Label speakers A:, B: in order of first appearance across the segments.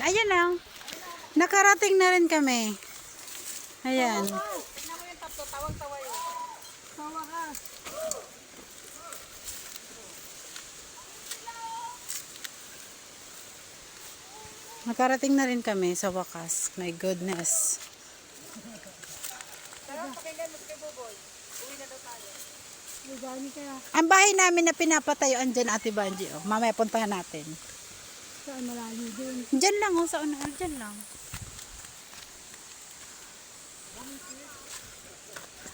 A: Ayan lang. Nakarating na rin kami. Ayan.
B: Tingnan mo yung tatlo, tawang-tawa yun. Tawa ka.
A: Nakarating na rin kami sa wakas. My goodness.
B: Pakinggan mo kay Boboy. Uwi na daw tayo. Ay, gani kaya.
A: Ang bahay namin na pinapatayo, andyan Ate Banji. Oh. Mamaya puntahan natin.
B: Saan malayo din?
A: Diyan lang, oh, sa unahan. Diyan lang.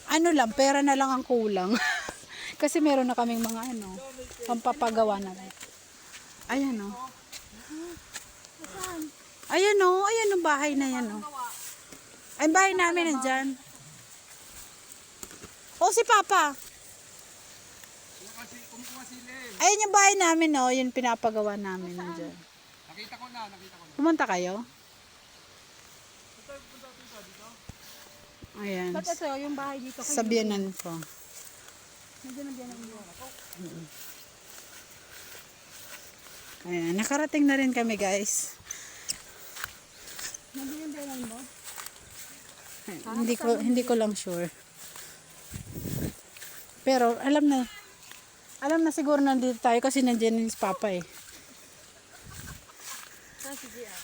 A: Ano lang, pera na lang ang kulang. Kasi meron na kaming mga ano, pampapagawa na rin. Ayan, oh. Ayan, oh. Ayan, oh, bahay na yan, oh. Ay, bahay namin nandyan. Oh, si Papa. Ayan yung bahay namin, oh. Yun pinapagawa namin nandyan.
C: Nakita ko na.
A: Pumunta kayo? Ayan.
B: Ba't ito, yung bahay dito?
A: Sa biyanan ko.
B: Nandiyan ang biyanan mo.
A: Ayan, nakarating na rin kami, guys.
B: Nandiyan yung biyanan mo?
A: Hindi ko lang sure. Pero alam na siguro nandito tayo kasi nandiyan yung si Papa eh.
B: Sige ah.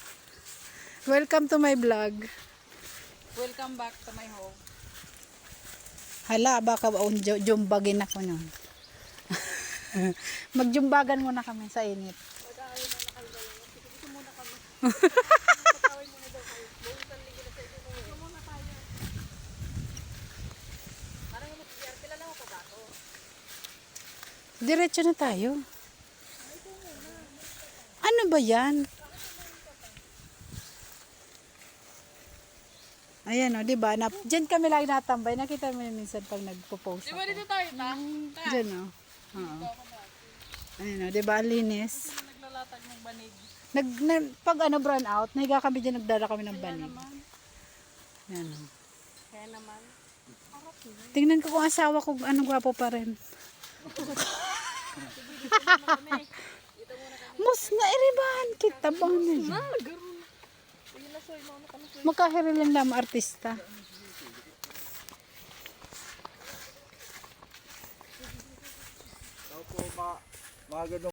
A: Welcome to my vlog.
B: Welcome back to my home.
A: Hala, baka jumbagin ako nun. Magjumbagan muna kami sa init.
B: Mag-aaway muna kayo dalawa. Dito muna kami. Mag-aaway muna daw kayo. Buong sanlinggo na sa ito mo. Dito muna tayo. Parang yung mag-PR, kilala mo pa ba ito?
A: Diretso na tayo. Ano ba yan? Ayan o, diba? Diyan kami lagi natambay. Nakita mo yun minsan pag nagpo-post
B: Di
A: ako.
B: ba dito tayo ta?
A: Diyan o. Oo. Ayan o, diba? Linis.
B: Naglalatag ng banig.
A: Pag ano brown out, nahiga kami dyan, nagdala kami ng banig. Ayan o.
B: Kaya naman.
A: Tingnan ko kung asawa ko, anong gwapo pa rin. Mas nairibahan kita ba na yan? Magkahirilan lang artista.
C: Daw po mga ganun.